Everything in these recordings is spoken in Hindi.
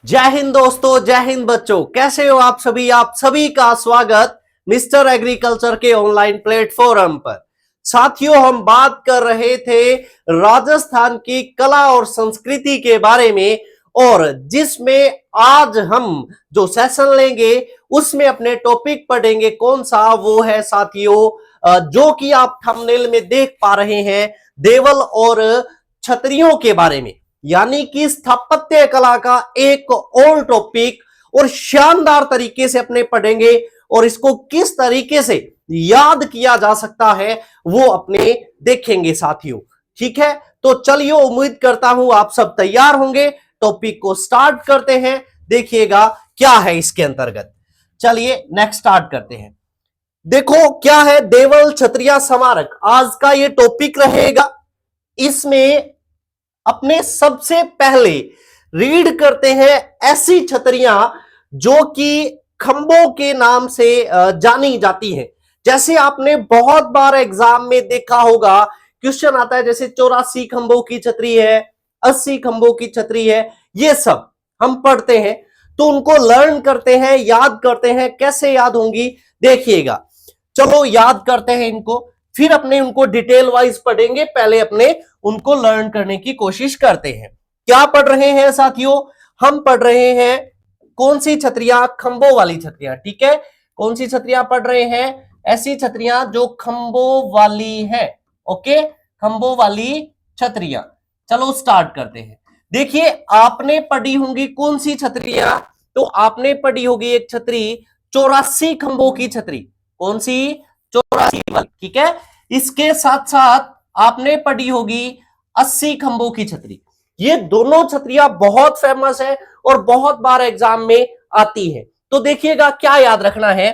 जय हिंद दोस्तों, जय हिंद बच्चों। कैसे हो आप सभी? आप सभी का स्वागत मिस्टर एग्रीकल्चर के ऑनलाइन प्लेटफॉर्म पर। साथियों, हम बात कर रहे थे राजस्थान की कला और संस्कृति के बारे में, और जिसमें आज हम जो सेशन लेंगे उसमें अपने टॉपिक पढ़ेंगे। कौन सा? वो है साथियों जो कि आप थंबनेल में देख पा रहे हैं, देवल और छतरियों के बारे में, यानी कि स्थापत्य कला का एक और टॉपिक, और शानदार तरीके से अपने पढ़ेंगे। और इसको किस तरीके से याद किया जा सकता है वो अपने देखेंगे साथियों। ठीक है, तो चलिए, उम्मीद करता हूं आप सब तैयार होंगे। टॉपिक को स्टार्ट करते हैं, देखिएगा क्या है इसके अंतर्गत। चलिए नेक्स्ट स्टार्ट करते हैं। देखो क्या है, देवल छतरिया स्मारक आज का ये टॉपिक रहेगा। इसमें अपने सबसे पहले रीड करते हैं ऐसी छतरियां जो कि खंभों के नाम से जानी जाती हैं। जैसे आपने बहुत बार एग्जाम में देखा होगा, क्वेश्चन आता है जैसे 84 खंभों की छतरी है, 80 खंभों की छतरी है। ये सब हम पढ़ते हैं, तो उनको लर्न करते हैं, याद करते हैं। कैसे याद होंगी देखिएगा। चलो याद करते हैं इनको, फिर अपने उनको डिटेल वाइज पढ़ेंगे। पहले अपने उनको लर्न करने की कोशिश करते हैं। क्या पढ़ रहे हैं साथियों? हम पढ़ रहे हैं कौन सी छतरियां? खंभों वाली छतरियां। ठीक है, कौन सी छतरियां पढ़ रहे हैं? ऐसी छतरियां जो खंभों वाली है। ओके, खंभों वाली छतरियां। चलो स्टार्ट करते हैं। देखिए, आपने पढ़ी होंगी कौन सी छतरियां? तो आपने पढ़ी होगी एक छतरी 84 खंभों की छतरी। कौन सी? 84 वाली। ठीक है, इसके साथ साथ आपने पढ़ी होगी 80 खंभों की छतरी। ये दोनों छतरियां बहुत फेमस है और बहुत बार एग्जाम में आती है। तो देखिएगा क्या याद रखना है।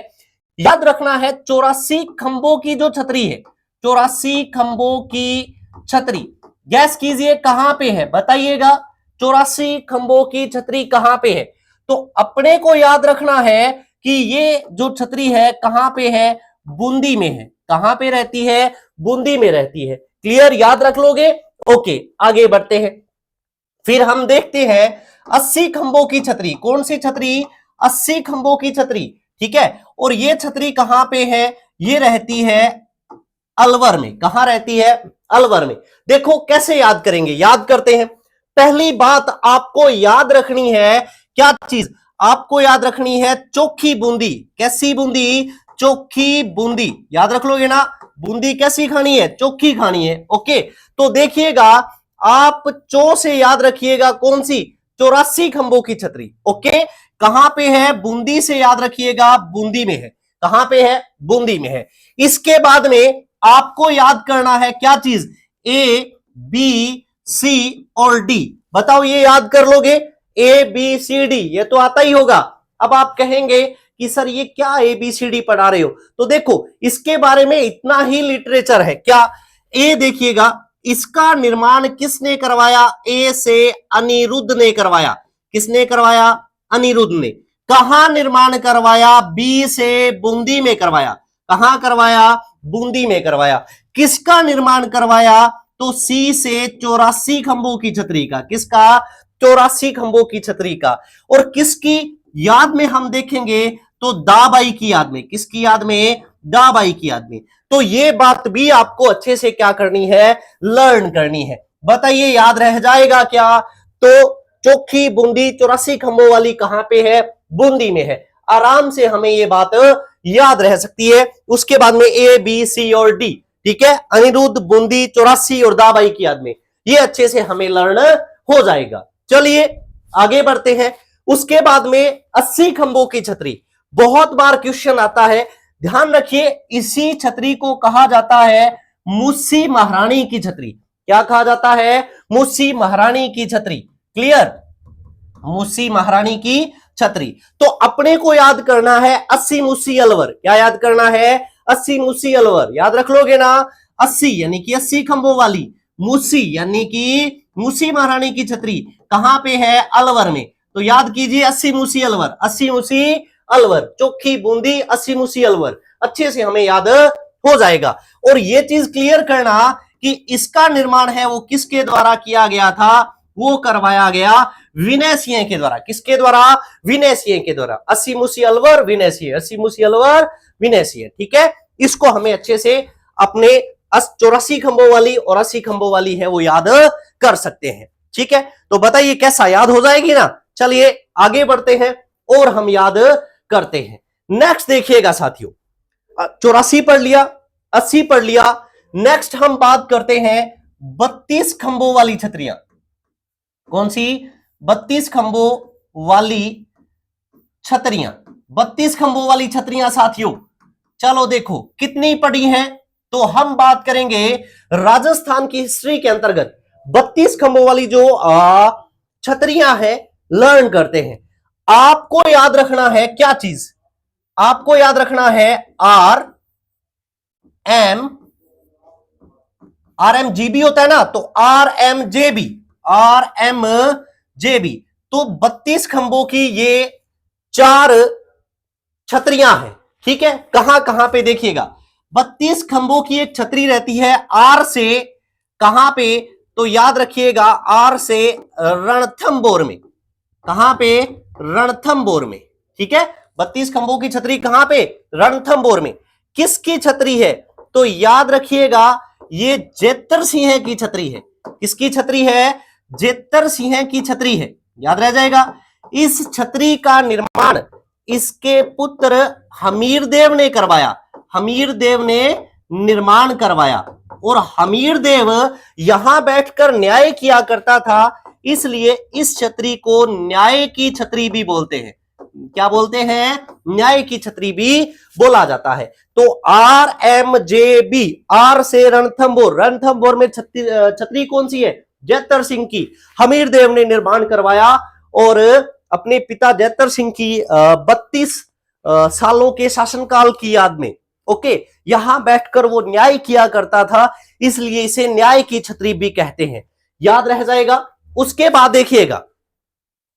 याद रखना है 84 खंभों की जो छतरी है, 84 खंभों की छतरी। गैस कीजिए कहां पे है, बताइएगा 84 खंभों की छतरी कहां पे है। तो अपने को याद रखना है कि ये जो छतरी है कहां पे है? बूंदी में है। कहां पे रहती है? बूंदी में रहती है। क्लियर, याद रख लोगे? ओके, आगे बढ़ते हैं। फिर हम देखते हैं 80 खंभों की छतरी। कौन सी छतरी? 80 खंभों की छतरी। ठीक है, और ये छतरी कहां पे है? ये रहती है अलवर में। कहां रहती है? अलवर में। देखो कैसे याद करेंगे, याद करते हैं। पहली बात आपको याद रखनी है, क्या चीज आपको याद रखनी है? चोखी बूंदी। कैसी बूंदी? चोखी बूंदी। याद रख लोगे ना? बूंदी कैसी खानी है? चोखी खानी है। ओके, तो देखिएगा, आप चो से याद रखिएगा कौन सी? 84 खंभों की छतरी। ओके, कहां पे है? बूंदी से याद रखिएगा, बूंदी में है। कहां पे है? बूंदी में है। इसके बाद में आपको याद करना है क्या चीज? ए, बी, सी और डी। बताओ, ये याद कर लोगे? ए, बी, सी, डी, ये तो आता ही होगा। अब आप कहेंगे कि सर ये क्या ए बी सी डी पढ़ा रहे हो? तो देखो, इसके बारे में इतना ही लिटरेचर है। क्या? ए देखिएगा, इसका निर्माण किसने करवाया? ए से अनिरुद्ध ने करवाया। किसने करवाया? अनिरुद्ध ने। कहां निर्माण करवाया? बी से बूंदी में करवाया। कहां करवाया? बूंदी में करवाया। किसका निर्माण करवाया? तो सी से 84 खंभों की छतरी का। किसका? 84 खंभों की छतरी का। और किसकी याद में हम देखेंगे तो दाबाई की याद में। किसकी याद में? दाबाई की याद में। तो ये बात भी आपको अच्छे से क्या करनी है? लर्न करनी है। बताइए याद रह जाएगा क्या? तो चोखी बूंदी 84 खंभों वाली कहां पे है? बूंदी में है। आराम से हमें ये बात याद रह सकती है। उसके बाद में ए, बी, सी और डी। ठीक है, अनिरुद्ध, बूंदी, 84 और दाबाई की याद में। ये अच्छे से हमें लर्न हो जाएगा। चलिए आगे बढ़ते हैं। उसके बाद में 80 खंभों की छतरी। बहुत बार क्वेश्चन आता है, ध्यान रखिए। इसी छतरी को कहा जाता है मुस्सी महारानी की छतरी। क्या कहा जाता है? मुस्सी महारानी की छतरी। क्लियर, मुस्सी महारानी की छतरी। तो अपने को याद करना है 80 मुस्सी अलवर। क्या याद करना है? 80 मुस्सी अलवर। याद रख लोगे ना? 80 यानी कि 80 खंभों वाली। मुस्सी यानी कि मुस्सी महारानी की छतरी कहां पे है? अलवर में। तो याद कीजिए 80 मुस्सी अलवर। 80 मुस्सी अलवर, चोखी बूंदी, 80 मुस्सी अलवर। अच्छे से हमें याद हो जाएगा। और ये चीज क्लियर करना कि इसका निर्माण है वो किसके द्वारा किया गया था? वो करवाया गया विनय सिंह के द्वारा। किसके द्वारा? विनय सिंह के द्वारा। अस्सी मुसी अलवर विनय सिंह, अस्सी मुसी अलवर विनय सिंह। ठीक है, इसको हमें अच्छे से अपने 84 खंभों वाली और 80 खंभों वाली है वो याद कर सकते हैं। ठीक है, तो बताइए कैसा याद हो जाएगी ना। चलिए आगे बढ़ते हैं और हम याद करते हैं। नेक्स्ट देखिएगा साथियों, 84 पढ़ लिया, 80 पढ़ लिया। नेक्स्ट हम बात करते हैं 32 खंभों वाली छतरियां। कौन सी? 32 खंभों वाली छतरियां। 32 खंभों वाली छतरियां साथियों, चलो देखो कितनी पड़ी हैं। तो हम बात करेंगे राजस्थान की हिस्ट्री के अंतर्गत 32 खंभों वाली जो छतरियां हैं लर्न करते हैं। आपको याद रखना है क्या चीज? आपको याद रखना है आर एम जीबी होता है ना, तो आर एम जेबी। तो 32 खंभों की ये 4 छतरियां हैं। ठीक है, कहां कहां पे देखिएगा, 32 खंभों की एक छतरी रहती है आर से कहां पे, तो याद रखिएगा आर से रणथंबोर में। कहां पे? रणथंबोर में। ठीक है, 32 खंभों की छतरी कहां पे? रणथंबोर में। किसकी छतरी है? तो याद रखिएगा ये जेतर सिंह की छतरी है। किसकी छतरी है? जेतर सिंह की छतरी है, याद रह जाएगा। इस छतरी का निर्माण इसके पुत्र हमीरदेव ने करवाया। हमीरदेव ने निर्माण करवाया और हमीरदेव यहां बैठकर न्याय किया करता था, इसलिए इस छतरी को न्याय की छतरी भी बोलते हैं। क्या बोलते हैं? न्याय की छतरी भी बोला जाता है। तो R M J B, R से रणथंबोर। रणथंबोर में छतरी कौन सी है? जैतर सिंह की। हमीरदेव ने निर्माण करवाया और अपने पिता जैतर सिंह की 32 सालों के शासनकाल की याद में, ओके, यहां बैठकर वो न्याय किया करता था, इसलिए इसे न्याय की छतरी भी कहते हैं। याद रह जाएगा। उसके बाद देखिएगा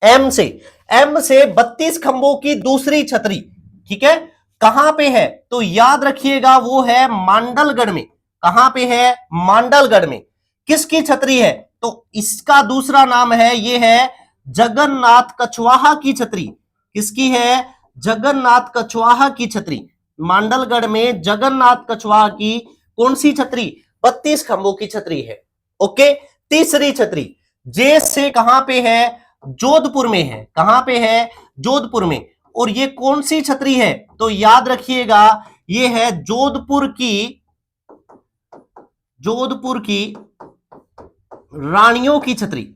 एम से 32 खंभों की दूसरी छतरी। ठीक है, कहां पे है? तो याद रखिएगा वो है मांडलगढ़ में। कहां पे है? मांडलगढ़ में। किसकी छतरी है? तो इसका दूसरा नाम है, ये है जगन्नाथ कछवाहा की छतरी। किसकी है? जगन्नाथ कछवाहा की छतरी। मांडलगढ़ में जगन्नाथ कछवाहा की कौन सी छतरी? 32 खंभों की छतरी है। ओके, तीसरी छतरी जे से कहां पे है? जोधपुर में है। कहां पे है? जोधपुर में। और ये कौन सी छतरी है? तो याद रखिएगा ये है जोधपुर की रानियों की छतरी।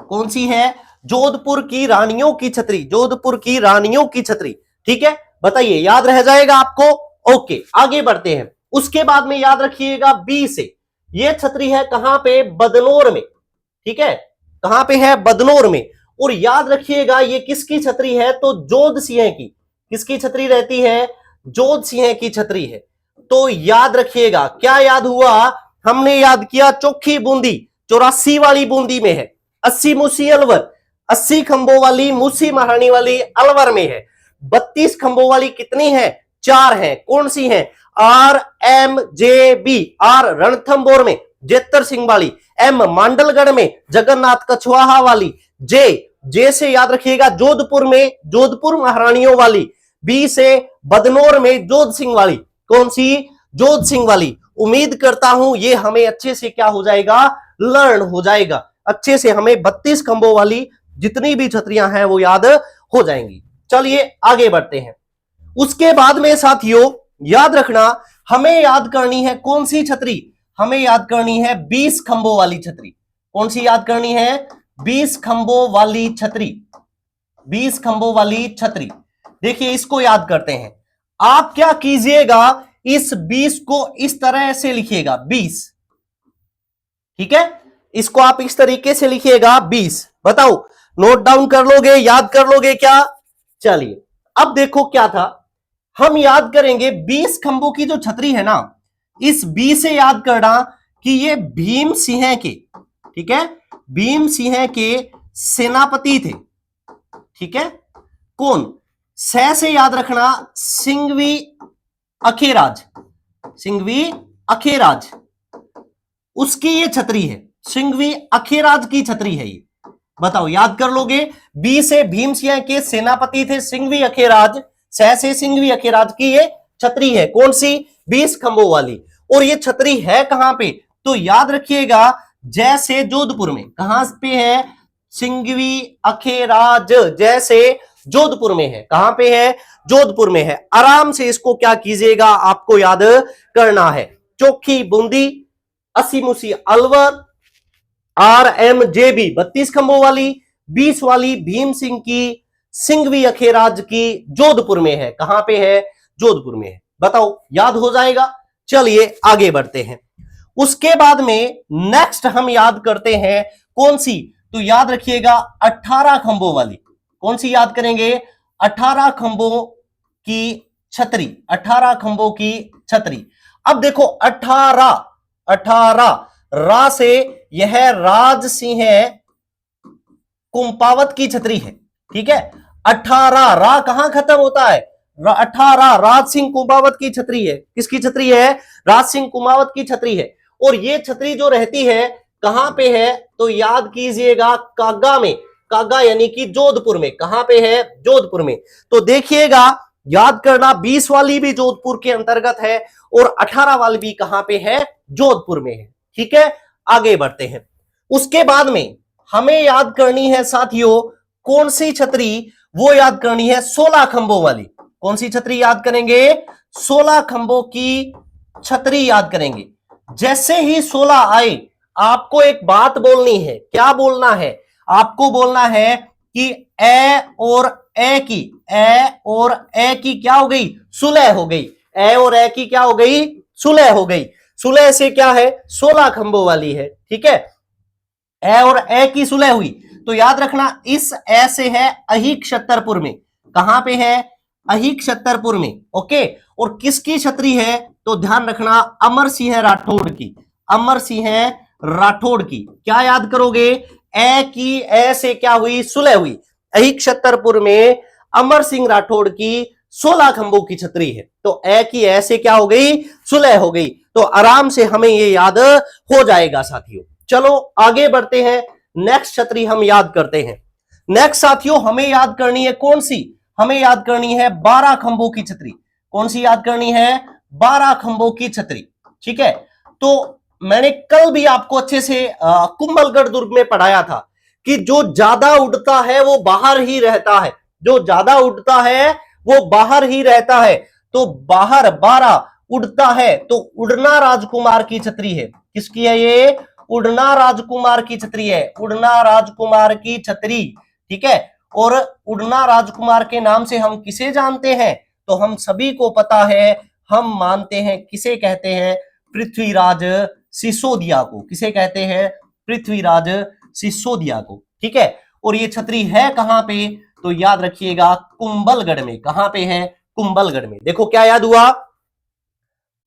कौन सी है? जोधपुर की रानियों की छतरी। जोधपुर की रानियों की छतरी। ठीक है, बताइए याद रह जाएगा आपको। ओके, आगे बढ़ते हैं। उसके बाद में याद रखिएगा बी से, ये छतरी है कहां पे? बदनौर में। ठीक है, कहां पे है? बदनौर में। और याद रखिएगा ये किसकी छतरी है? तो जोध सिंह की। किसकी छतरी रहती है? जोध सिंह की छतरी है। तो याद रखिएगा क्या याद हुआ? हमने याद किया चोखी बूंदी 84 वाली बूंदी में है। 80 मूसी अलवर, 80 खंभों वाली मूसी महारानी वाली अलवर में है। 32 खंभों वाली कितनी है? 4 है। कौन सी है? R M J B, R Ranthambore में जेतर सिंह वाली, एम मांडलगढ़ में जगन्नाथ कछवाहा वाली, जे से याद रखिएगा जोधपुर में जोधपुर महारानियों वाली, बी से बदनौर में जोध सिंह वाली। कौन सी? जोध सिंह वाली। उम्मीद करता हूं ये हमें अच्छे से क्या हो जाएगा? लर्न हो जाएगा। अच्छे से हमें 32 खंभों वाली जितनी भी छतरियां हैं वो याद हो जाएंगी। चलिए आगे बढ़ते हैं। उसके बाद में साथियों याद रखना, हमें याद करनी है कौन सी छतरी? हमें याद करनी है 20 खंभों वाली छतरी। कौन सी याद करनी है? 20 खंभों वाली छतरी। 20 खंभों वाली छतरी। देखिए इसको याद करते हैं। आप क्या कीजिएगा, इस 20 को इस तरह से लिखिएगा 20। ठीक है, इसको आप इस तरीके से लिखिएगा 20। बताओ नोट डाउन कर लोगे, याद कर लोगे क्या? चलिए अब देखो क्या था, हम याद करेंगे 20 खंभों की जो छतरी है ना, इस 20 से याद करना कि ये भीम सिंह के, ठीक है, भीम सिंह के सेनापति थे। ठीक है, कौन? सह से याद रखना सिंघवी अखेराज। सिंघवी अखेराज उसकी ये छतरी है। सिंघवी अखेराज की छतरी है ये। बताओ, याद कर लोगे? बी से भीमसिंह के सेनापति थे सिंघवी अखेराज, स से सिंघवी अखेराज की ये छतरी है, कौन सी? 20 खंभों वाली। और ये छतरी है कहां पे? तो याद रखिएगा, जैसे जोधपुर में। कहां पे है? सिंघवी अखेराज जैसे जोधपुर में है। कहां पे है? जोधपुर में है। आराम से इसको क्या कीजिएगा, आपको याद करना है। चोखी बूंदी, अस्सी मुसी अलवर, RMJB 32 खंभों वाली, 20 वाली भीम सिंह की सिंघवी अखेराज की जोधपुर में है। कहां पे है? जोधपुर में है। बताओ, याद हो जाएगा? चलिए आगे बढ़ते हैं। उसके बाद में नेक्स्ट हम याद करते हैं कौन सी? तो याद रखिएगा 18 खंभों वाली। कौन सी याद करेंगे? 18 खंभों की छतरी, 18 खंभों की छतरी। अब देखो 18 रा से यह राज सिंह कुंपावत की छतरी है, ठीक है। 18 रा कहां खत्म होता है? 18 राज सिंह कुंपावत की छतरी है। किसकी छतरी है? राज सिंह कुंपावत की छतरी है। और ये छतरी जो रहती है कहां पे है? तो याद कीजिएगा कागा में, कागा यानी कि जोधपुर में। कहां पे है? जोधपुर में। तो देखिएगा, याद करना, 20 वाली भी जोधपुर के अंतर्गत है और 18 वाली भी कहां पे है? जोधपुर में है, ठीक है। आगे बढ़ते हैं। उसके बाद में हमें याद करनी है साथियों कौन सी छतरी? वो याद करनी है 16 खंभों वाली। कौन सी छतरी याद करेंगे? 16 खंभों की छतरी याद करेंगे। जैसे ही 16 आए, आपको एक बात बोलनी है। क्या बोलना है? आपको बोलना है कि ए और ए की, ए और ए की क्या हो गई? सुलह हो गई। ए और ए की क्या हो गई? सुलह हो गई। सुलह से क्या है? 16 खंभों वाली है, ठीक है। ए और ए की सुलह हुई तो याद रखना, इस ए से है अहिक छतरपुर में। कहां पे है? अहिक छतरपुर में, ओके। और किसकी छतरी है? तो ध्यान रखना, अमर सिंह राठौड़ की, अमर सिंह राठौड़ की। क्या याद करोगे? ए की, ए से क्या हुई? सुलह हुई। अहिक छतरपुर में अमर सिंह राठौड़ की 16 खंभों की छतरी है। तो ए की, ए से क्या हो गई? सुलह हो गई। तो आराम से हमें ये याद हो जाएगा साथियों। चलो आगे बढ़ते हैं। नेक्स्ट छतरी हम याद करते हैं। नेक्स्ट साथियों हमें याद करनी है कौन सी? हमें याद करनी है 12 खंभों की छतरी। कौन सी याद करनी है? 12 खंभों की छतरी, ठीक है। तो मैंने कल भी आपको अच्छे से कुंभलगढ़ दुर्ग में पढ़ाया था कि जो ज्यादा उड़ता है वो बाहर ही रहता है, जो ज्यादा उड़ता है वो बाहर ही रहता है। तो बाहर 12 उड़ता है तो उड़ना राजकुमार की छतरी है। किसकी है ये? उड़ना राजकुमार की छतरी है, उड़ना राजकुमार की छतरी, ठीक है। और उड़ना राजकुमार के नाम से हम किसे जानते हैं? तो हम सभी को पता है, हम मानते हैं किसे कहते हैं? पृथ्वीराज सिसोदिया को। किसे कहते हैं? पृथ्वीराज सिसोदिया को, ठीक है। और ये छतरी है कहां पे? तो याद रखिएगा कुंभलगढ़ में। कहां पे है? कुंभलगढ़ में। देखो क्या याद हुआ?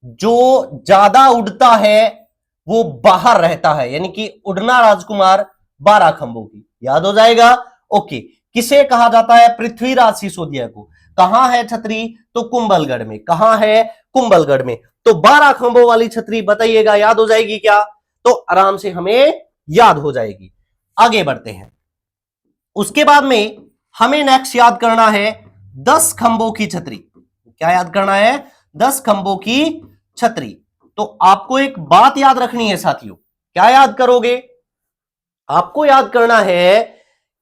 जो ज्यादा उड़ता है वो बाहर रहता है, यानी कि उड़ना राजकुमार 12 खंभों की। याद हो जाएगा? ओके। किसे कहा जाता है? पृथ्वीराज सिसोदिया को। कहां है छतरी? तो कुंभलगढ़ में। कहां है? कुंभलगढ़ में। तो 12 खंभों वाली छतरी बताइएगा, याद हो जाएगी क्या? तो आराम से हमें याद हो जाएगी। आगे बढ़ते हैं। उसके बाद में हमें नेक्स्ट याद करना है 10 खंभों की छतरी। क्या याद करना है? 10 खंभों की छतरी। तो आपको एक बात याद रखनी है साथियों। क्या याद करोगे? आपको याद करना है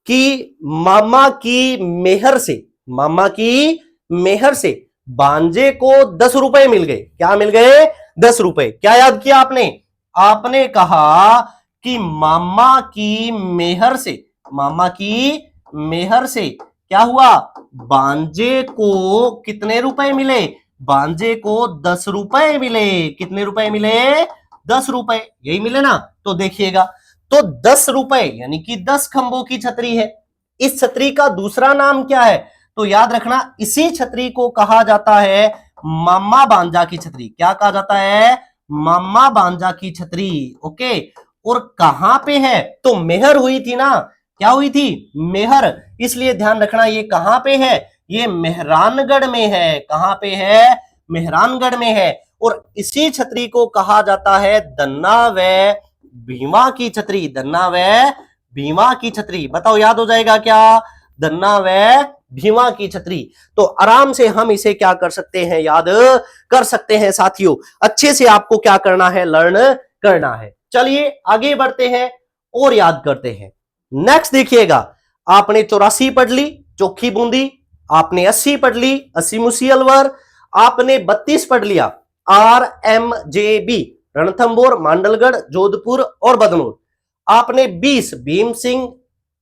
कि मामा की मेहर से, मामा की मेहर से भांजे को 10 रुपए मिल गए। क्या मिल गए? 10 रुपए। क्या याद किया आपने? आपने कहा कि मामा की मेहर से, मामा की मेहर से क्या हुआ? भांजे को कितने रुपए मिले? भांजे को 10 रुपए मिले। कितने रुपए मिले? 10 रुपए, यही मिले ना। तो देखिएगा, तो 10 रुपए यानी कि 10 खंभों की छतरी है। इस छतरी का दूसरा नाम क्या है? तो याद रखना, इसी छतरी को कहा जाता है मामा भांजा की छतरी। क्या कहा जाता है? मामा भांजा की छतरी, ओके। और कहां पे है? तो मेहर हुई थी ना। क्या हुई थी? मेहर। इसलिए ध्यान रखना, ये कहां पे है? ये मेहरानगढ़ में है। कहां पे है? मेहरानगढ़ में है। और इसी छतरी को कहा जाता है दन्ना व भीमा की छतरी। दन्ना व भीमा की छतरी। बताओ याद हो जाएगा क्या? धन्ना व भीमा की छतरी। तो आराम से हम इसे क्या कर सकते हैं, याद कर सकते हैं साथियों। अच्छे से आपको क्या करना है, लर्न करना है। चलिए आगे बढ़ते हैं और याद करते हैं। नेक्स्ट देखिएगा, आपने 84 पढ़ ली चोखी बूंदी, आपने 80 पढ़ ली अस्सी मुसी अलवर, आपने 32 पढ़ लिया RMJB रणथंभौर मांडलगढ़ जोधपुर और बदनौर, आपने 20 भीम सिंह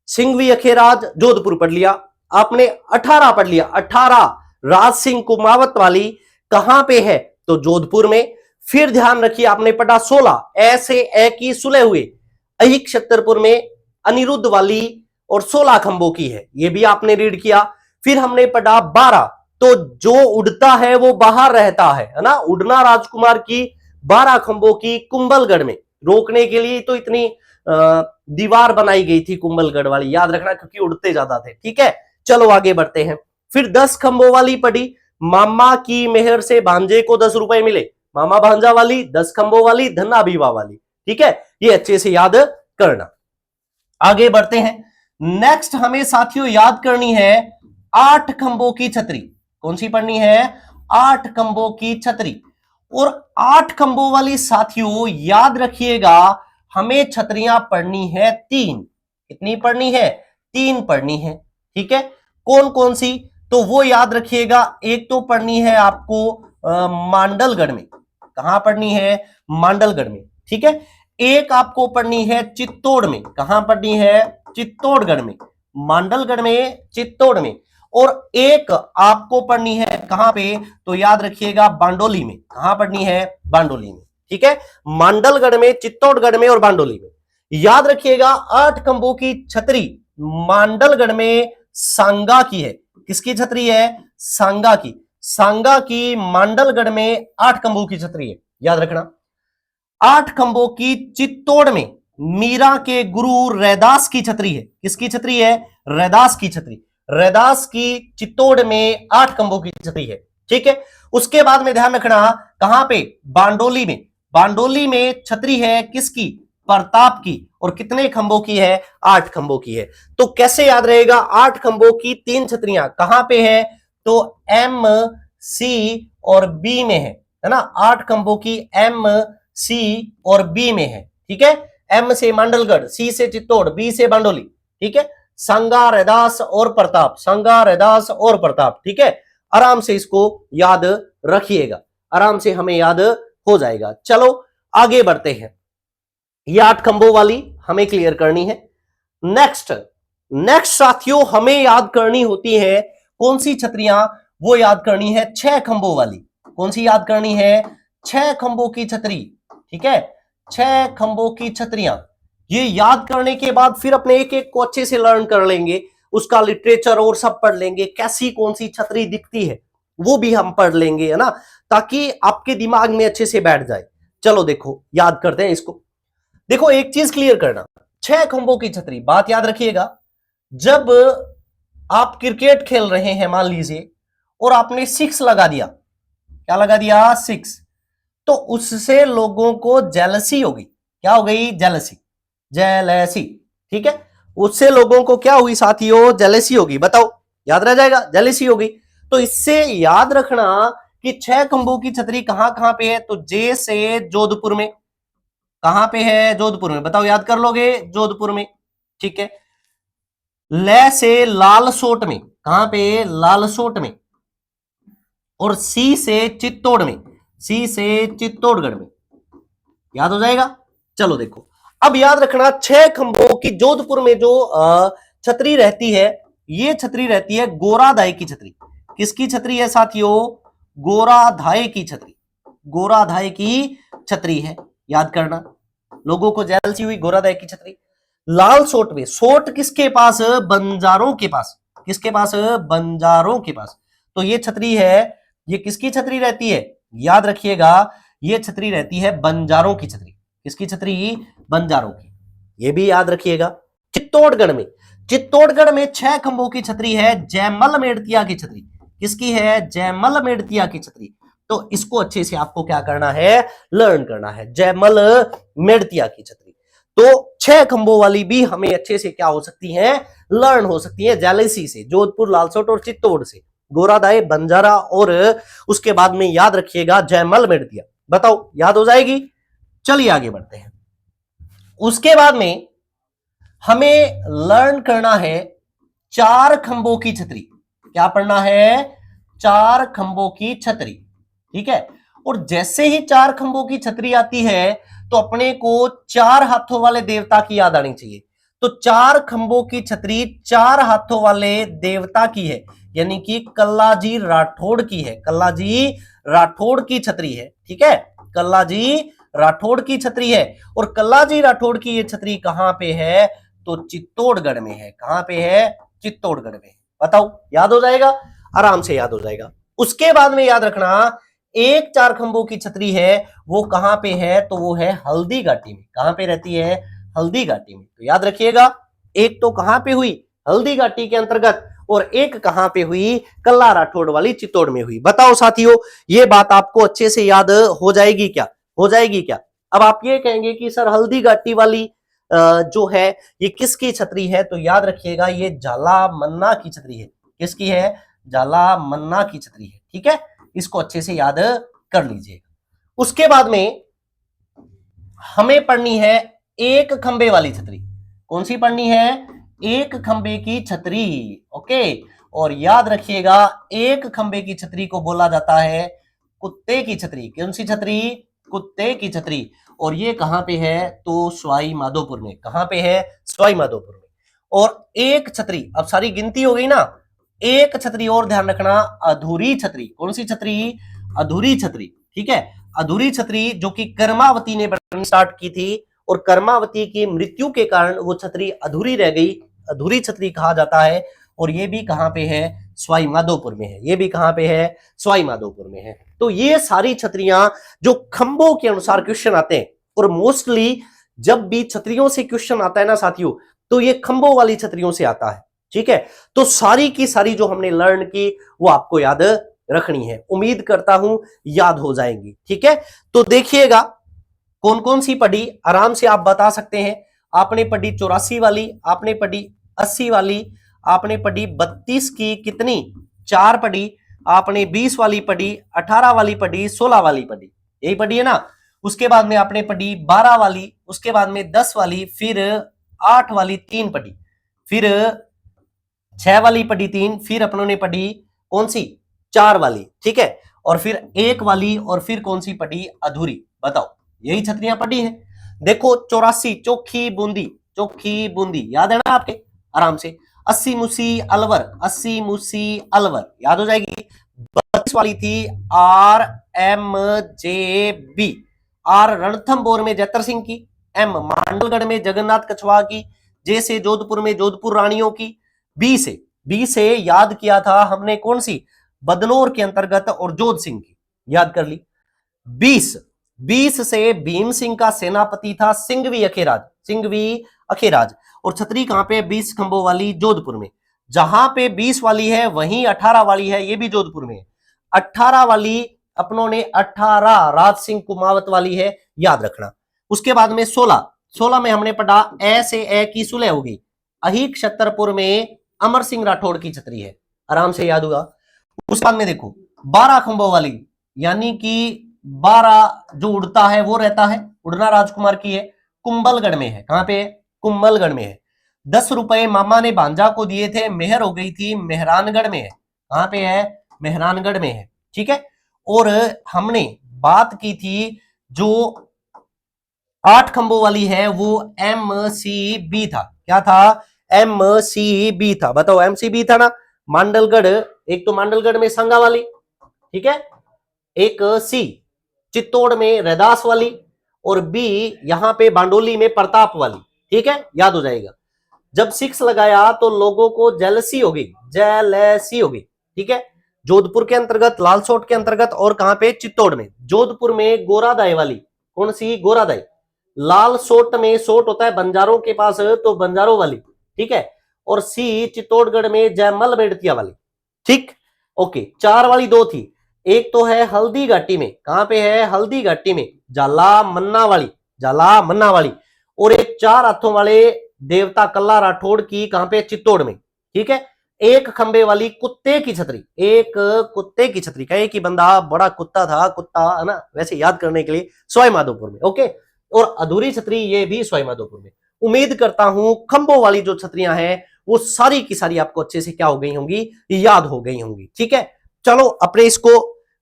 सिंघवी अखेराज जोधपुर पढ़ लिया, आपने 18 पढ़ लिया 18 राज सिंह कुमावत वाली कहां पे है, तो जोधपुर में। फिर ध्यान रखिए आपने पढ़ा 16 ऐसे ए की सुले हुए अहिक छतरपुर में अनिरुद्ध वाली और 16 खंभों की है, ये भी आपने रीड किया। फिर हमने पढ़ा 12 तो जो उड़ता है वो बाहर रहता है ना, उड़ना राजकुमार की 12 खंभों की कुंभलगढ़ में। रोकने के लिए तो इतनी दीवार बनाई गई थी कुंभलगढ़ वाली, याद रखना, क्योंकि उड़ते ज्यादा थे। ठीक है, चलो आगे बढ़ते हैं। फिर 10 खंभों वाली पढ़ी, मामा की मेहर से भांजे को 10 रुपए मिले, मामा भांजा वाली, 10 खंभों वाली, धन्ना बीवा वाली। ठीक है, ये अच्छे से याद करना। आगे बढ़ते हैं। नेक्स्ट हमें साथियों याद करनी है 8 खंभों की छतरी। कौन सी पढ़नी है? 8 खंभों की छतरी। और 8 खंभों वाली साथियों याद रखिएगा, हमें छतरियां पढ़नी है 3। कितनी पढ़नी है? 3 पढ़नी है। ठीक है, कौन कौन सी? तो वो याद रखिएगा, एक तो पढ़नी है आपको मांडलगढ़ में। कहां पढ़नी है? मांडलगढ़ में। ठीक है, एक आपको पढ़नी है चित्तौड़ में। कहां पढ़नी है? चित्तौड़गढ़ में, मांडलगढ़ में, चित्तौड़ में। और एक आपको पढ़नी है कहां पे? तो याद रखिएगा बांडोली में। कहां पढ़नी है? बांडोली में। ठीक है, मांडलगढ़ में, चित्तौड़गढ़ में और बांडोली में। याद रखिएगा 8 खंभों की छतरी मांडलगढ़ में सांगा की है। किसकी छतरी है? सांगा की। सांगा की मांडलगढ़ में 8 खंभों की छतरी है, याद रखना। 8 खंभों की चित्तौड़ में मीरा के गुरु रैदास की छतरी है। किसकी छतरी है? रैदास की छतरी। रैदास की चित्तौड़ में 8 खंभों की छतरी है। ठीक है, उसके बाद में ध्यान रखना कहां पे? बांडोली में। बांडोली में छतरी है किसकी? प्रताप की। और कितने खंभों की है? 8 खंभों की है। तो कैसे याद रहेगा? 8 खंभों की 3 छतरियां कहां पे है? तो M C और B में है ना। 8 खंभों की M C और B में है। ठीक है, M से मांडलगढ़, C से चित्तौड़, B से बांडोली। ठीक है, संगा रैदास और प्रताप, संगा रैदास और प्रताप। ठीक है, आराम से इसको याद रखिएगा, आराम से हमें याद हो जाएगा। चलो आगे बढ़ते हैं। ये 8 खंभों वाली हमें क्लियर करनी है। नेक्स्ट साथियों हमें याद करनी होती है कौन सी छतरियां? वो याद करनी है 6 खंभों वाली। कौन सी याद करनी है? 6 खंभों की छतरी। ठीक है, 6 खंभों की छतरियां। ये याद करने के बाद फिर अपने एक एक को अच्छे से लर्न कर लेंगे, उसका लिटरेचर और सब पढ़ लेंगे, कैसी कौन सी छतरी दिखती है वो भी हम पढ़ लेंगे, है ना, ताकि आपके दिमाग में अच्छे से बैठ जाए। चलो देखो याद करते हैं इसको। देखो एक चीज क्लियर करना, 6 खंभों की छतरी, बात याद रखिएगा। जब आप क्रिकेट खेल रहे हैं मान लीजिए और आपने 6 लगा दिया, क्या लगा दिया? 6, तो उससे लोगों को जेलसी होगी। क्या हो गई? Jealousy, jealousy. ठीक है, उससे लोगों को क्या हुई साथियों? जेलसी होगी। बताओ, याद रह जाएगा, जेलसी होगी। तो इससे याद रखना कि 6 खंभों की छतरी कहां कहां पे है? तो जे से जोधपुर में। कहां पे है? जोधपुर में। बताओ, याद कर लोगे? जोधपुर में। ठीक है, ले से लालसोट में। कहां पे? लालसोट में। और सी से चित्तौड़ में, सी से चित्तौड़गढ़ में। याद हो जाएगा। चलो देखो, अब याद रखना 6 खंभों की जोधपुर में जो छतरी रहती है, ये छतरी रहती है गोराधाय की छतरी। किसकी छतरी है साथियों? गोराधाय की छतरी। गोराधाय की छतरी है, याद करना। लोगों को जेलसी हुई, गोराधाय की छतरी। लाल सोट में, सोट किसके पास? बंजारों के पास। किसके पास? बंजारों के पास। तो ये छतरी है, ये किसकी छतरी रहती है? याद रखिएगा, ये छतरी रहती है बंजारों की छतरी। किसकी छतरी? बंजारों की, ये भी याद रखिएगा। चित्तौड़गढ़ में, चित्तौड़गढ़ में 6 खंभों की छतरी है जयमल मेड़तिया की छतरी। किसकी है? जयमल मेड़तिया की छतरी। तो इसको अच्छे से आपको क्या करना है? लर्न करना है, जयमल मेड़तिया की छतरी। तो 6 खंभों वाली भी हमें अच्छे से क्या हो सकती हैं, लर्न हो सकती है जेलेसी से, जोधपुर, लालसोट और चित्तौड़ से, गोरादाई, बंजारा और उसके बाद में याद रखिएगा जयमल मेड़तिया। बताओ याद हो जाएगी। चलिए आगे बढ़ते हैं। उसके बाद में हमें लर्न करना है 4 खंभों की छतरी। क्या पढ़ना है, 4 खंभों की छतरी। ठीक है, और जैसे ही 4 खंभों की छतरी आती है तो अपने को 4 हाथों वाले देवता की याद आनी चाहिए। तो 4 खंभों की छतरी 4 हाथों वाले देवता की है, यानी कि कल्लाजी राठौड़ की है। कल्लाजी राठौड़ की छतरी है। ठीक है, कल्लाजी राठौड़ की छतरी है। और कल्लाजी राठौड़ की ये छतरी कहां पे है, तो चित्तौड़गढ़ में है। कहां पे है, चित्तौड़गढ़ में। बताओ याद हो जाएगा, आराम से याद हो जाएगा। उसके बाद में याद रखना, एक 4 खंभों की छतरी है वो कहां पे है, तो वो है हल्दी घाटी में। कहां पे रहती है, हल्दी घाटी में। तो याद रखिएगा, एक तो कहां पे हुई, हल्दी घाटी के अंतर्गत, और एक कहां पे हुई, कल्ला राठौड़ वाली चित्तौड़ में हुई। बताओ साथियों, ये बात आपको अच्छे से याद हो जाएगी क्या, हो जाएगी क्या। अब आप ये कहेंगे कि सर हल्दी घाटी वाली जो है ये किसकी छतरी है, तो याद रखिएगा ये झाला मन्ना की छतरी है। किसकी है, झाला मन्ना की छतरी है। ठीक है, इसको अच्छे से याद कर लीजिएगा। उसके बाद में हमें पढ़नी है एक खंबे वाली छतरी। कौन सी पढ़नी है, एक खंबे की छतरी। ओके, और याद रखिएगा एक खंबे की छतरी को बोला जाता है कुत्ते की छतरी। कौन सी छतरी, कुत्ते की छतरी। और ये कहां पे है, तो सवाई माधोपुर में। कहां पे है, सवाई माधोपुर में। और एक छतरी, अब सारी गिनती हो गई ना, एक छतरी और ध्यान रखना, अधूरी छतरी। कौन सी छतरी, अधूरी छतरी। ठीक है, अधूरी छतरी जो कि कर्मावती ने बननी स्टार्ट की थी, और कर्मावती की मृत्यु के कारण वो छतरी अधूरी रह गई, अधूरी छतरी कहा जाता है। और ये भी कहां पे है, सवाई माधोपुर में है। ये भी कहां पे है, सवाई माधोपुर में है। तो ये सारी छतरियां जो खंभों के अनुसार क्वेश्चन आते हैं, और मोस्टली जब भी छतरियों से क्वेश्चन आता है ना साथियों, तो ये खंभों वाली छतरियों से आता है। ठीक है, तो सारी की सारी जो हमने लर्न की वो आपको याद रखनी है। उम्मीद करता हूं याद हो जाएंगी। ठीक है, तो देखिएगा कौन कौन सी पढ़ी, आराम से आप बता सकते हैं। आपने पढ़ी 84 वाली, आपने पढ़ी 80 वाली, आपने पढ़ी 32 की कितनी, 4 पढ़ी, आपने 20 वाली पढ़ी, 18 वाली पढ़ी, 16 वाली पढ़ी, यही पढ़ी है ना। उसके बाद में आपने पढ़ी 12 वाली, उसके बाद में 10 वाली, फिर 8 वाली 3 पढ़ी, फिर 6 वाली पढ़ी 3, फिर अपनों ने पढ़ी कौन सी, 4 वाली। ठीक है, और फिर 1 वाली, और फिर कौन सी पढ़ी, अधूरी। बताओ, यही छतरियां पढ़ी है। देखो 84 चोखी बूंदी, चोखी बूंदी याद है ना आपके, आराम से। 80 मुसी अलवर, 80 मुसी अलवर याद हो जाएगी। 32 वाली थी R M J B, R Ranthambore में जैतर सिंह की, एम मांडलगढ़ में जगन्नाथ कछवा की, जे से जोधपुर में जोधपुर रानियों की, बी से याद किया था हमने कौन सी, बदनौर के अंतर्गत और जोध सिंह की, याद कर ली। 20 से भीम सिंह का सेनापति था सिंघवी अखेराज, सिंघवी अखेराज। और छतरी कहां पे, 20 खंभों वाली जोधपुर में। जहां पे 20 वाली है वहीं 18 वाली है, ये भी जोधपुर में। 18 वाली अपनों ने 18 राज सिंह कुमावत वाली है, याद रखना। उसके बाद में 16 में हमने पढ़ा ए से ए की सुलह हो गई, अहिक छतरपुर में अमर सिंह राठौड़ की छतरी है, आराम से याद होगा। उस बाद में देखो 12 खंभों वाली, यानी कि 12 जो उड़ता है वो रहता है, उड़ना राजकुमार की है, कुंभलगढ़ में है। कहां पे है, कुंभलगढ़ में है। 10 रुपए मामा ने भांजा को दिए थे, मेहर हो गई थी, मेहरानगढ़ में है। कहां पे है, मेहरानगढ़ में है। ठीक है, और हमने बात की थी जो 8 खंभों वाली है वो MCB था। क्या था, MCB था। बताओ MCB था ना, मांडलगढ़, एक तो मांडलगढ़ में संगा वाली, ठीक है, एक सी चित्तौड़ में रैदास वाली, और बी यहां पे बांडोली में प्रताप वाली। ठीक है, याद हो जाएगा। जब 6 लगाया तो लोगों को जेलसी हो गई, जेलसी हो गई। ठीक है, जोधपुर के अंतर्गत, लालसोट के अंतर्गत, और कहां पे, चित्तौड़ में। जोधपुर में गोरादाई वाली, कौन सी, गोरादाई। लालसोट में सोट होता है बंजारों के पास, तो बंजारों वाली। ठीक है, और सी चित्तौड़गढ़ में जयमल मेड़तिया वाली। ठीक, ओके, 4 वाली 2 थी। एक तो है हल्दी घाटी में, कहां पे है, हल्दी घाटी में, झाला मन्ना वाली, झाला मन्ना वाली। और एक 4 हाथों वाले देवता कल्ला राठौड़ की कहां पे, चित्तौड़ में, ठीक है। एक खंबे वाली कुत्ते की छतरी, एक कुत्ते की छतरी का, एक ही बंदा बड़ा कुत्ता था, कुत्ता है ना, वैसे याद करने के लिए, सवाई माधोपुर में, ओके। और अधूरी छतरी ये भी सवाई माधोपुर में। उम्मीद करता हूं खंबों वाली जो छतरियां हैं वो सारी की सारी आपको अच्छे से क्या हो गई होंगी, याद हो गई होंगी, ठीक है। चलो अपने इसको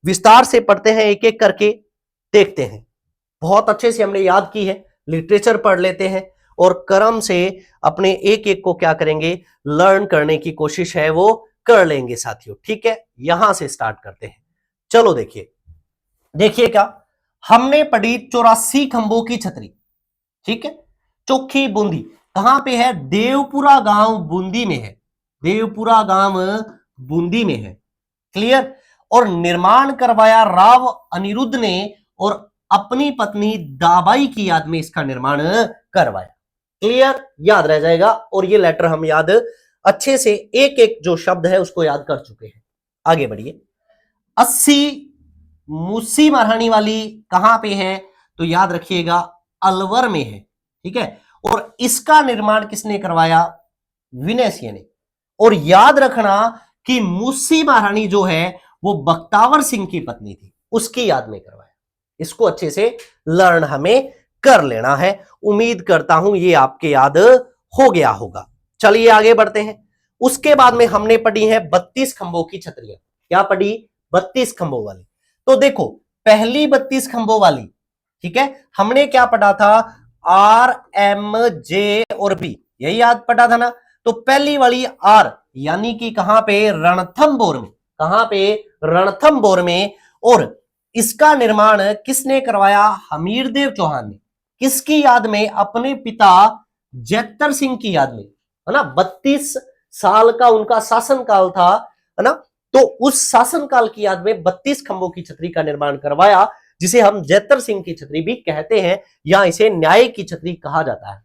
विस्तार से पढ़ते हैं, एक एक करके देखते हैं। बहुत अच्छे से हमने याद की है, लिटरेचर पढ़ लेते हैं और क्रम से अपने एक एक को क्या करेंगे, लर्न करने की कोशिश है वो कर लेंगे साथियों, ठीक है। यहां से स्टार्ट करते हैं। चलो देखिए, देखिएगा, हमने पढ़ी 84 खंभों की छतरी, ठीक है। चोखी बूंदी कहां पे है, देवपुरा गांव बूंदी में है, देवपुरा गांव बूंदी में है, क्लियर। और निर्माण करवाया राव अनिरुद्ध ने और अपनी पत्नी दाबाई की याद में इसका निर्माण करवाया, क्लियर, याद रह जाएगा। और ये लेटर हम याद अच्छे से एक एक जो शब्द है उसको याद कर चुके हैं। आगे बढ़िए। 80 मूसी महारानी वाली कहां पे है, तो याद रखिएगा अलवर में है, ठीक है। और इसका निर्माण किसने करवाया, विनय सिंह ने। और याद रखना कि मूसी महारानी जो है वो बख्तावर सिंह की पत्नी थी, उसकी याद में करवाया। इसको अच्छे से लर्न हमें कर लेना है। उम्मीद करता हूं ये आपके याद हो गया होगा। चलिए आगे बढ़ते हैं। उसके बाद में हमने पढ़ी है 32 खंभों की छतरियां। क्या पढ़ी, 32 खंभों वाली। तो देखो पहली 32 खंभों वाली, ठीक है, हमने क्या पढ़ा था, आर एम जे और बी, यही याद पढ़ा था ना। तो पहली वाली आर यानी कि कहां पे, रणथंभौर में, कहां पे, रणथंभौर में। और इसका निर्माण किसने करवाया, हमीरदेव चौहान ने। किसकी याद में, अपने पिता जैतर सिंह की याद में, है ना। 32 साल का उनका शासनकाल था, है ना। तो उस शासनकाल की याद में 32 खंभों की छतरी का निर्माण करवाया, जिसे हम जैतर सिंह की छतरी भी कहते हैं, या इसे न्याय की छतरी कहा जाता है।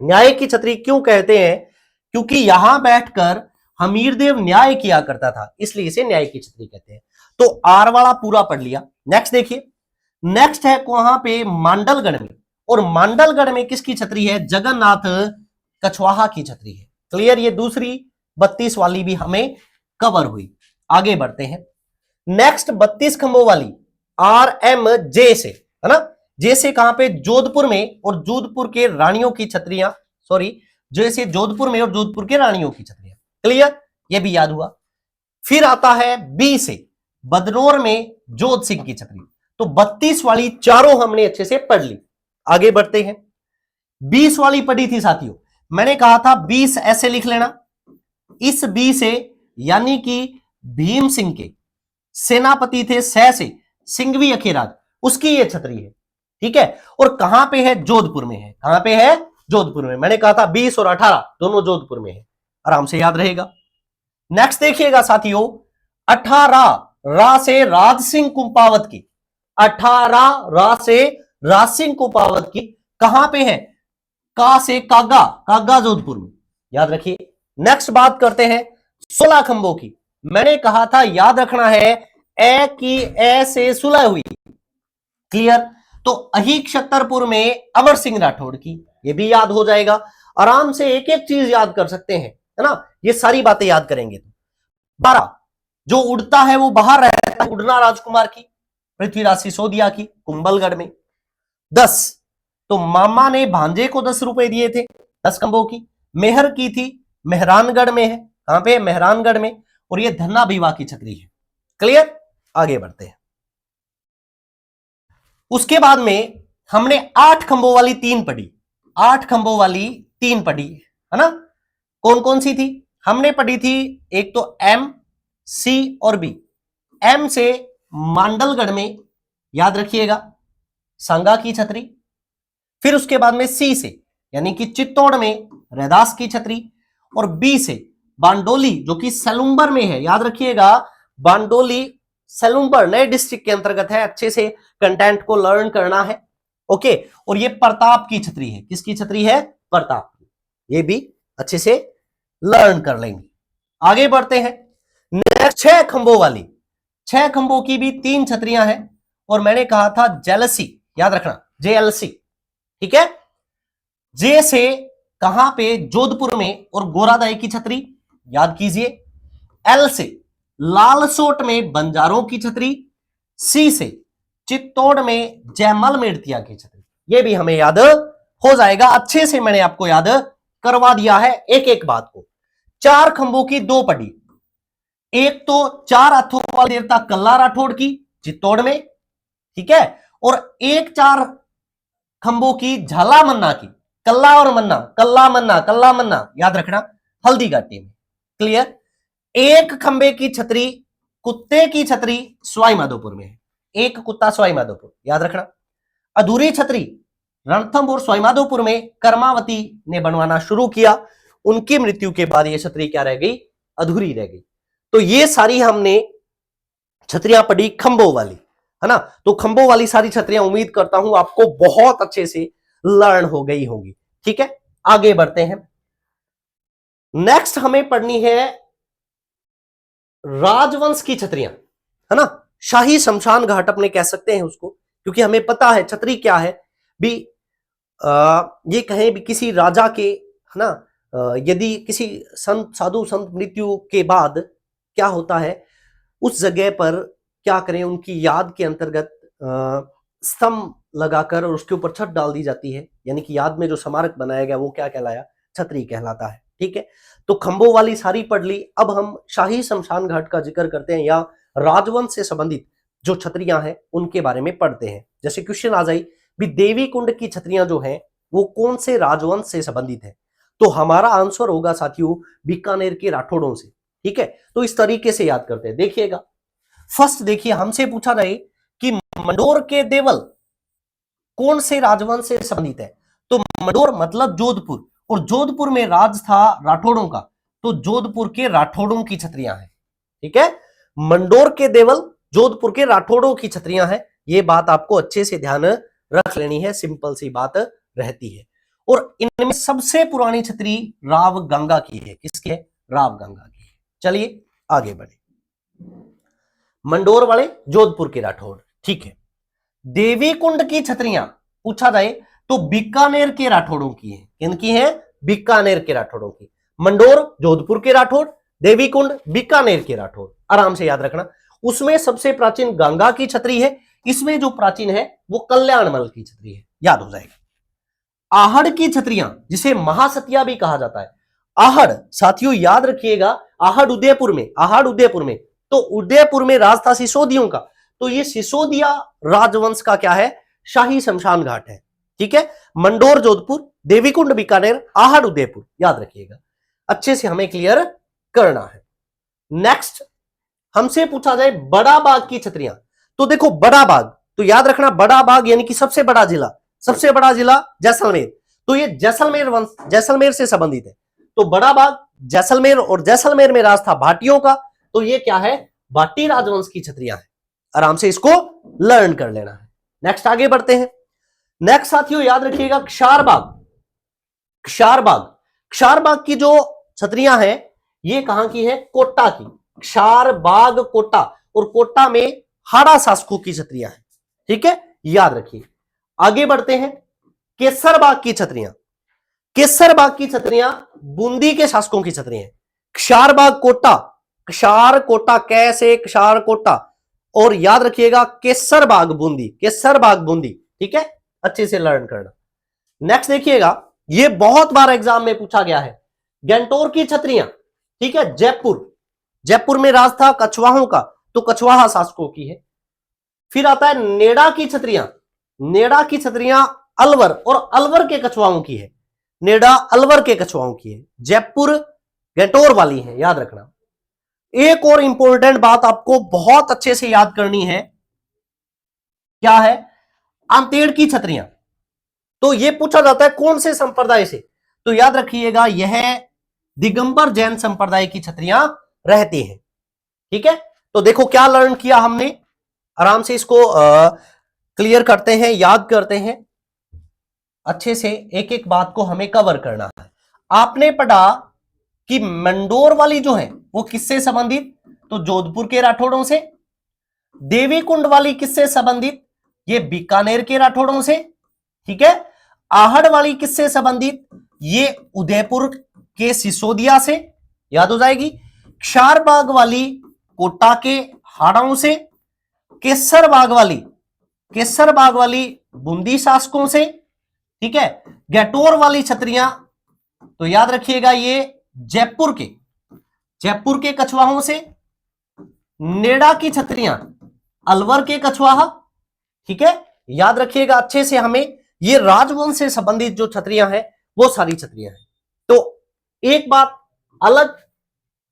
न्याय की छतरी क्यों कहते हैं, क्योंकि यहां बैठकर हमीरदेव न्याय किया करता था, इसलिए इसे न्याय की छतरी कहते हैं। तो आर वाला पूरा पढ़ लिया। नेक्स्ट देखिए, नेक्स्ट है वहां पे मांडलगढ़ में। और मांडलगढ़ में किसकी छतरी है, जगन्नाथ कछवाहा की छतरी है, क्लियर। ये दूसरी 32 वाली भी हमें कवर हुई। आगे बढ़ते हैं। नेक्स्ट 32 खंभों वाली आर एम जे से, है ना। जे से कहां पे, जोधपुर में, और जोधपुर के रानियों की छतरियां, सॉरी, जैसे जोधपुर में और जोधपुर के रानियों की छतरियां, क्लियर, ये भी याद हुआ। फिर आता है बी से, बदनौर में जोध सिंह की छतरी। तो 32 वाली चारों हमने अच्छे से पढ़ ली। आगे बढ़ते हैं। 20 वाली पढ़ी थी साथियों, मैंने कहा था 20 ऐसे लिख लेना। इस बी से यानी कि भीम सिंह के सेनापति थे, सह से सिंघवी अखेराज, उसकी ये छतरी है, ठीक है। और कहां पे है, जोधपुर में है। कहां पे है, जोधपुर में। मैंने कहा था 20 और 18 दोनों जोधपुर में है, आराम से याद रहेगा। नेक्स्ट देखिएगा साथियों, 18 रा से राज सिंह कुंपावत की, 18 रा से राज सिंह कुंपावत की कहां पे है, का से कागा, कागा जोधपुर में, याद रखिए। नेक्स्ट बात करते हैं 16 खंभों की। मैंने कहा था याद रखना है, ए की ए से सुलह हुई, क्लियर। तो अहिक छतरपुर में अमर सिंह राठौड़ की, ये भी याद हो जाएगा। आराम से एक एक चीज याद कर सकते हैं, है ना। ये सारी बातें याद करेंगे तो 12 जो उड़ता है वो बाहर रहता है, उड़ना राजकुमार की, पृथ्वीराज सिसोदिया की, कुंभलगढ़ में। 10 तो मामा ने भांजे को 10 रुपए दिए थे, 10 खंभों की। मेहर की थी, मेहरानगढ़ में है, कहां पे, मेहरानगढ़ में। और ये धन्ना भीवा की छतरी है, क्लियर। आगे बढ़ते हैं। उसके बाद में हमने 8 खंभों वाली 3 पढ़ी, 8 खंभों वाली 3 पढ़ी, है ना। कौन कौन सी थी, हमने पढ़ी थी एक तो एम, सी और बी। एम से मांडलगढ़ में, याद रखिएगा, सांगा की छतरी। फिर उसके बाद में सी से यानी कि चित्तौड़ में रैदास की छतरी। और बी से बांडोली जो कि सलूम्बर में है, याद रखिएगा, बांडोली सलूम्बर नए डिस्ट्रिक्ट के अंतर्गत है। अच्छे से कंटेंट को लर्न करना है, ओके। और ये प्रताप की छतरी है, किसकी छतरी है, प्रताप की, ये भी अच्छे से लर्न कर लेंगे। आगे बढ़ते हैं। नेक्स्ट 6 खंभों वाली, 6 खंभों की भी 3 छतरियां हैं। और मैंने कहा था जेलसी, याद रखना, जेएलसी, ठीक है। जे से कहां पे, जोधपुर में, और गोरादाई की छतरी याद कीजिए। एल से लालसोट में बंजारों की छतरी, सी से चित्तौड़ में जयमल मेड़तिया की छतरी। ये भी हमें याद हो जाएगा, अच्छे से मैंने आपको याद करवा दिया है एक एक बात को। चार खंभों की दो पड़ी, एक तो चार हाथों वाली देवता कल्ला राठौड़ की चित्तौड़ में, ठीक है, और एक चार खंभों की झाला मन्ना की, कल्ला और मन्ना, कल्ला मन्ना, कल्ला मन्ना याद रखना, हल्दी घाटी में। क्लियर। एक खंबे की छतरी, कुत्ते की छतरी सवाई माधोपुर में है, एक कुत्ता सवाई माधोपुर याद रखना। अधूरी छतरी रणथंभौर सवाई माधोपुर में कर्मावती ने बनवाना शुरू किया, उनकी मृत्यु के बाद यह छतरी क्या रह गई, अधूरी रह गई। तो ये सारी हमने छतरियां पढ़ी खंभों वाली, है ना। तो खंभों वाली सारी छतरियां उम्मीद करता हूं आपको बहुत अच्छे से लर्न हो गई होंगी। ठीक है, आगे बढ़ते हैं। नेक्स्ट हमें पढ़नी है राजवंश की छतरियां, है ना। शाही शमशान घाट अपने कह सकते हैं उसको, क्योंकि हमें पता है छतरी क्या है भी। ये कहें भी किसी राजा के, है ना, यदि किसी संत, साधु संत मृत्यु के बाद क्या होता है, उस जगह पर क्या करें, उनकी याद के अंतर्गत स्तंभ लगाकर और उसके ऊपर छत डाल दी जाती है, यानी कि याद में जो स्मारक बनाया गया वो क्या कहलाया, छतरी कहलाता है। ठीक है, तो खंभों वाली सारी पढ़ ली। अब हम शाही शमशान घाट का जिक्र करते हैं, या राजवंश से संबंधित जो छतरियां हैं उनके बारे में पढ़ते हैं। जैसे क्वेश्चन आ जाए भी देवी कुंड की छतरियां जो हैं वो कौन से राजवंश से संबंधित है, तो हमारा आंसर होगा साथियों बीकानेर के राठौड़ों से। ठीक है, तो इस तरीके से याद करते हैं। देखिएगा, फर्स्ट देखिए, हमसे पूछा जाए कि मंडोर के देवल कौन से राजवंश से संबंधित है, तो मंडोर मतलब जोधपुर, और जोधपुर में राज था राठौड़ों का, तो जोधपुर के राठौड़ों की छतरियां हैं। ठीक है, मंडोर के देवल जोधपुर के राठौड़ों की छतरियां हैं। ये बात आपको अच्छे से ध्यान रख लेनी है, सिंपल सी बात रहती है। और इनमें सबसे पुरानी छतरी राव गंगा की है। किसकी है, राव गंगा की है। चलिए आगे बढ़े। मंडोर वाले जोधपुर के राठौड़, ठीक है। देवी कुंड की छतरियां पूछा जाए तो बीकानेर के राठौड़ों की है। किनकी है, बीकानेर के राठौड़ों की। मंडोर जोधपुर के राठौड़, देवी कुंड बीकानेर के राठौड़, आराम से याद रखना। उसमें सबसे प्राचीन गंगा की छतरी है, इसमें जो प्राचीन है वो कल्याणमल की छतरी है, याद हो जाएगा। आहड़ की छतरियां, जिसे महासतिया भी कहा जाता है, आहड़ साथियों याद रखिएगा, आहड़ उदयपुर में, आहड़ उदयपुर में, तो उदयपुर में राज था सिसोदियों का, तो ये सिसोदिया राजवंश का क्या है, शाही शमशान घाट है। ठीक है, मंडोर जोधपुर, देवीकुंड बीकानेर, आहड़ उदयपुर, याद रखिएगा, अच्छे से हमें क्लियर करना है। नेक्स्ट हमसे पूछा जाए बड़ा बाग की छतरियां, तो देखो बड़ा बाग, तो याद रखना बड़ा बाग यानी कि सबसे बड़ा जिला, सबसे बड़ा जिला जैसलमेर, तो ये जैसलमेर वंश, जैसलमेर से संबंधित है। तो बड़ा बाग जैसलमेर, और जैसलमेर में राज था भाटियों का, तो ये क्या है, भाटी राजवंश की छतरियां हैं। आराम से इसको लर्न कर लेना है। नेक्स्ट आगे बढ़ते हैं। नेक्स्ट साथियों याद रखिएगा क्षारबाग, क्षारबाग, क्षारबाग की जो छतरियां हैं ये कहां की है, कोटा की, क्षारबाग कोटा, और कोटा में हाड़ा शासकों की छतरियां हैं। ठीक है, याद रखिए। आगे बढ़ते हैं, केसरबाग की छतरियां, केसरबाग की छतरियां बूंदी के शासकों की छतरियां हैं। क्षारबाग कोटा, क्षार कोटा, कैसे क्षार कोटा, और याद रखिएगा केसरबाग बूंदी, केसरबाग बूंदी। ठीक है, अच्छे से लर्न करना। नेक्स्ट देखिएगा, ये बहुत बार एग्जाम में पूछा गया है, गंटोर की छतरियां। ठीक है, जयपुर, जयपुर में राज था कछवाहों का, तो कछवाहा शासकों की है। फिर आता है नेड़ा की छतरियां, नेड़ा की छतरियां अलवर, और अलवर के कछवाहों की है, नेड़ा अलवर के कछवाहों की है। जयपुर गंटोर वाली है, याद रखना। एक और इंपॉर्टेंट बात आपको बहुत अच्छे से याद करनी है, क्या है, आंतेड़ की छतरियां, तो यह पूछा जाता है कौन से संप्रदाय से, तो याद रखिएगा यह दिगंबर जैन संप्रदाय की छतरियां रहती हैं। ठीक है, तो देखो क्या लर्न किया हमने, आराम से इसको क्लियर करते हैं, याद करते हैं अच्छे से, एक एक बात को हमें कवर करना है। आपने पढ़ा कि मंडोर वाली जो है वो किससे संबंधित, तो जोधपुर के राठौड़ों से। देवी कुंड वाली किससे संबंधित, ये बीकानेर के राठौड़ों से। ठीक है, आहड़ वाली किससे संबंधित, ये उदयपुर के सिसोदिया से, याद हो जाएगी। क्षारबाग वाली कोटा के हाड़ों से, केसर बाग वाली बूंदी शासकों से, ठीक है। गैटोर वाली छतरियां तो याद रखिएगा ये जयपुर के कछवाहों से। नेड़ा की छतरियां अलवर के कछवाहा, ठीक है, याद रखिएगा अच्छे से। हमें ये राजवंश से संबंधित जो छतरियां हैं वो सारी छतरियां हैं। तो एक बात,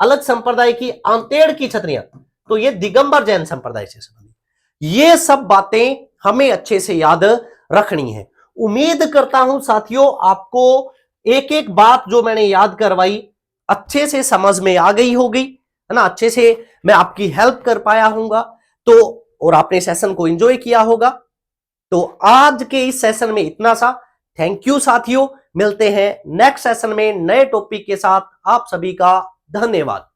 अलग संप्रदाय की आंतेड़ की छतरियां, तो ये दिगंबर जैन संप्रदाय से संबंधित। ये सब बातें हमें अच्छे से याद रखनी है। उम्मीद करता हूं साथियों आपको एक एक बात जो मैंने याद करवाई अच्छे से समझ में आ गई होगी, है ना, अच्छे से मैं आपकी हेल्प कर पाया हूंगा। तो और आपने सेशन को एंजॉय किया होगा। तो आज के इस सेशन में इतना सा। थैंक यू साथियों, मिलते हैं नेक्स्ट सेशन में नए टॉपिक के साथ। आप सभी का धन्यवाद।